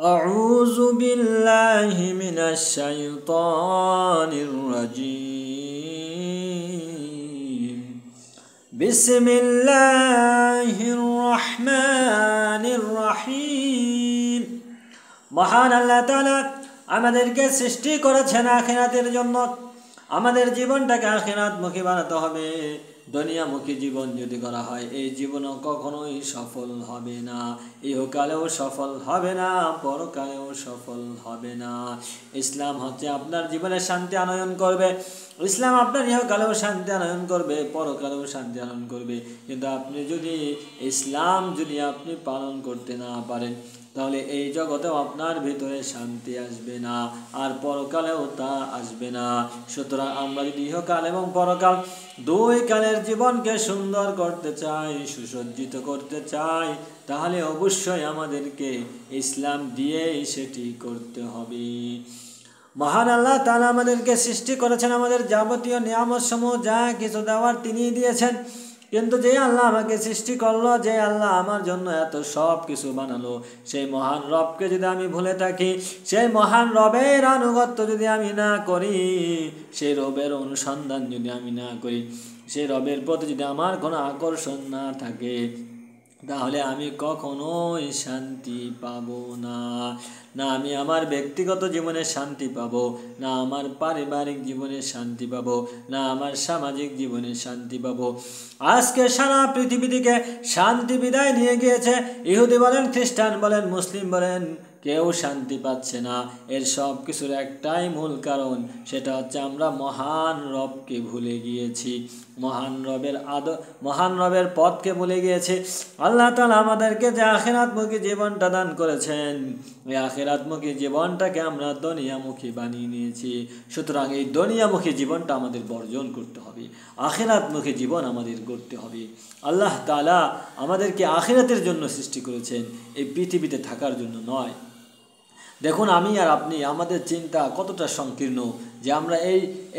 أعوذ بالله من الشيطان الرجيم بسم الله الرحمن الرحيم মহান আল্লাহ তাআলা আমাদেরকে সৃষ্টি করেছেন আখিরাতের জন্য। আমাদের জীবনটাকে আখিরাতমুখী বানাতে হবে। দুনিয়ামুখী জীবন যদি করা হয় এই জীবনও কখনোই সফল হবে না, ইহকালেও সফল হবে না, পরকালেও সফল হবে না। ইসলাম হচ্ছে আপনার জীবনে শান্তি আনয়ন করবে, ইসলাম আপনার ইহকালেও শান্তি আনয়ন করবে, পরকালেও শান্তি আনয়ন করবে। কিন্তু আপনি যদি ইসলাম আপনি পালন করতে না পারেন তাহলে এই জগতেও আপনার ভিতরে শান্তি আসবে না, আর পরকালেও তা আসবে না। সুতরাং আমরা যদি ইহকাল এবং পরকাল দুই কালের জীবনকে সুন্দর করতে চাই, সুসজ্জিত করতে চাই, তাহলে অবশ্যই আমাদেরকে ইসলাম দিয়েই সেটি করতে হবে। মহান আল্লাহ তাআলা আমাদেরকে সৃষ্টি করেছেন, আমাদের যাবতীয় নিয়ামত সমূহ যা কিছু দেওয়ার তিনিই দিয়েছেন। কিন্তু যে আল্লাহ আমাকে সৃষ্টি করলো, যে আল্লাহ আমার জন্য এত সব কিছু বানালো, সেই মহান রবকে যদি আমি ভুলে থাকি, সেই মহান রবের আনুগত্য যদি আমি না করি, সেই রবের অনুসন্ধান যদি আমি না করি, সেই রবের প্রতি যদি আমার কোনো আকর্ষণ না থাকে, তাহলে আমি কখনোই শান্তি পাবো না। না আমি আমার ব্যক্তিগত জীবনে শান্তি পাবো, না আমার পারিবারিক জীবনে শান্তি পাবো, না আমার সামাজিক জীবনে শান্তি পাবো। আজকে সারা পৃথিবী থেকে শান্তি বিদায় নিয়ে গিয়েছে। ইহুদি বলেন, খ্রিস্টান বলেন, মুসলিম বলেন, কেউ শান্তি পাচ্ছে না। এর সব কিছুর একটাই মূল কারণ, সেটা হচ্ছে আমরা মহান রবকে ভুলে গিয়েছি, মহান রবের পথকে ভুলে গিয়েছি। আল্লাহ তাআলা আমাদেরকে যে আখিরাতমুখী জীবনটা দান করেছেন, এই আখিরাতমুখী জীবনটাকে আমরা দুনিয়ামুখী বানিয়ে নিয়েছি। সুতরাং এই দুনিয়ামুখী জীবনটা আমাদের বর্জন করতে হবে, আখিরাতমুখী জীবন আমাদের করতে হবে। আল্লাহ তাআলা আমাদেরকে আখিরাতের জন্য সৃষ্টি করেছেন, এই পৃথিবীতে থাকার জন্য নয়। দেখুন আমি আর আপনি, আমাদের চিন্তা কতটা সংকীর্ণ যে আমরা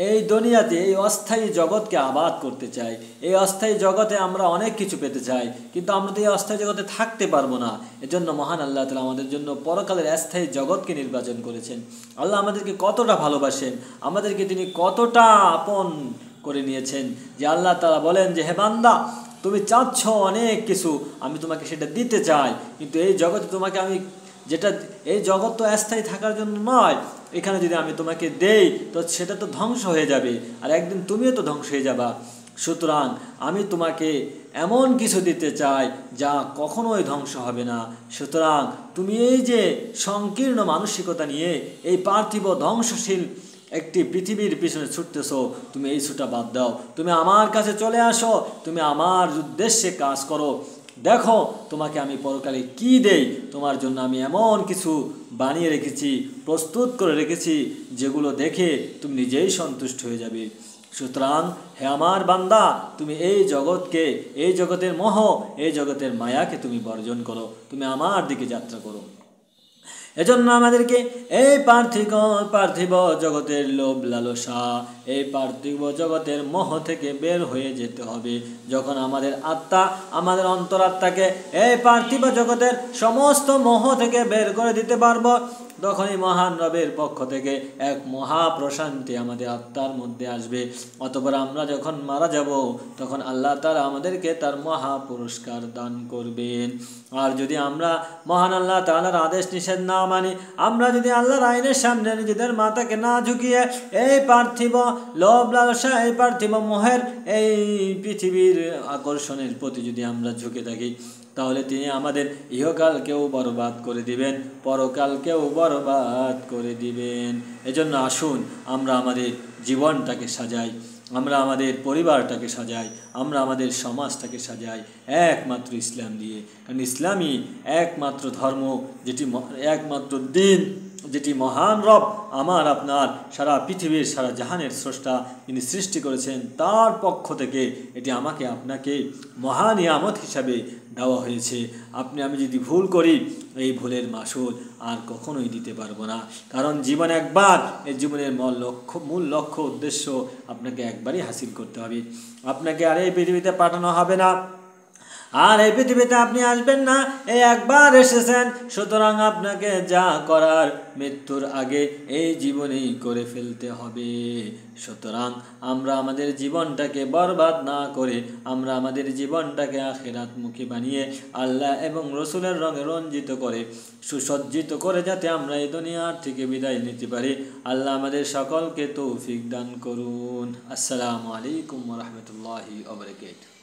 এই দুনিয়াতে এই অস্থায়ী জগৎকে আবাদ করতে চাই। এই অস্থায়ী জগতে আমরা অনেক কিছু পেতে চাই, কিন্তু আমরা তো এই অস্থায়ী জগতে থাকতে পারবো না। এজন্য মহান আল্লাহ তাআলা আমাদের জন্য পরকালের অস্থায়ী জগৎকে নির্বাচন করেছেন। আল্লাহ আমাদেরকে কতটা ভালোবাসেন, আমাদেরকে তিনি কতটা আপন করে নিয়েছেন, যে আল্লাহ তাআলা বলেন যে হে বান্দা, তুমি চাচ্ছ অনেক কিছু, আমি তোমাকে সেটা দিতে চাই, কিন্তু এই জগতে তোমাকে আমি এই জগৎ তো অস্থায়ী থাকার জন্য নয়। এখানে যদি আমি তোমাকে দেই তো সেটা তো ধ্বংস হয়ে যাবে, আর একদিন তুমিও তো ধ্বংস হয়ে যাবা। সুতরাং আমি তোমাকে এমন কিছু দিতে চাই যা কখনোই ধ্বংস হবে না। সুতরাং তুমি এই যে সংকীর্ণ মানসিকতা নিয়ে এই পার্থিব ধ্বংসশীল একটি পৃথিবীর পিছনে ছুটতেছো, তুমি এই ছুটা বাদ দাও, তুমি আমার কাছে চলে আসো, তুমি আমার উদ্দেশ্যে কাজ করো। দেখো তোমাকে আমি পরকালে কি দেই, তোমার জন্য আমি এমন কিছু বানিয়ে রেখেছি, প্রস্তুত করে রেখেছি, যেগুলো দেখে তুমি নিজেই সন্তুষ্ট হয়ে যাবে। সুতরাং হে আমার বান্দা, তুমি এই জগৎকে, এই জগতের মোহ, এই জগতের মায়াকে তুমি বর্জন করো, তুমি আমার দিকে যাত্রা করো। এজন্য আমাদেরকে এই পার্থিব জগতের লোভ লালসা, এই পার্থিব জগতের মোহ থেকে বের হয়ে যেতে হবে। যখন আমাদের আত্মা, আমাদের অন্তরাত্মাকে এই পার্থিব জগতের সমস্ত মোহ থেকে বের করে দিতে পারবো, তখনই মহান রবের পক্ষ থেকে এক মহা প্রশান্তি আমাদের আত্মার মধ্যে আসবে। অতঃপর আমরা যখন মারা যাব, তখন আল্লাহ তাআলা আমাদেরকে তার মহা পুরস্কার দান করবেন। আর যদি আমরা মহান আল্লাহ তাআলার আদেশ নিষেধ না মানি, আমরা যদি আল্লাহর আইনের সামনে নিজেদের মাথাকে না ঝুঁকিয়ে এই পার্থিব লোভ লালসা, এই পার্থিব মোহের, এই পৃথিবীর আকর্ষণের প্রতি যদি আমরা ঝুঁকে থাকি, তাহলে তিনি আমাদের ইহকালকেও বরবাদ করে দিবেন, পরকালকেও বরবাদ করে দিবেন। এজন্য আসুন আমরা আমাদের জীবনটাকে সাজাই, আমরা আমাদের পরিবারটাকে সাজাই, আমরা আমাদের সমাজটাকে সাজাই একমাত্র ইসলাম দিয়ে। কারণ ইসলামই একমাত্র ধর্ম, যেটি একমাত্র দিন, যেটি মহান রব আমার আপনার সারা পৃথিবীর, সারা জাহানের স্রষ্টা তিনি সৃষ্টি করেছেন, তার পক্ষ থেকে এটি আমাকে আপনাকে মহা নিয়ামত হিসাবে দেওয়া হয়েছে। আমি যদি ভুল করি, এই ভুলের মাসুল আর কখনোই দিতে পারবো না। কারণ জীবন একবার, এই জীবনের মূল লক্ষ্য উদ্দেশ্য আপনাকে একবারই হাসিল করতে হবে। আপনাকে আর এই পৃথিবীতে পাঠানো হবে না। আর এই পৃথিবীতে আপনি আসবেন না, এই একবার এসেছেন, সুতরাং আপনাকে যা করার মৃত্যুর আগে এই জীবনেই করে ফেলতে হবে। সুতরাং আমরা আমাদের জীবনটাকে বরবাদ না করে আমরা আমাদের জীবনটাকে আখিরাতমুখী বানিয়ে আল্লাহ এবং রসুলের রঙে রঞ্জিত করে সুসজ্জিত করে যাতে আমরা এই দুনিয়ার থেকে বিদায় নিতে পারি। আল্লাহ আমাদের সকলকে তৌফিক দান করুন। আসসালামু আলাইকুম ওয়া রাহমাতুল্লাহি ওয়া বারাকাতুহু।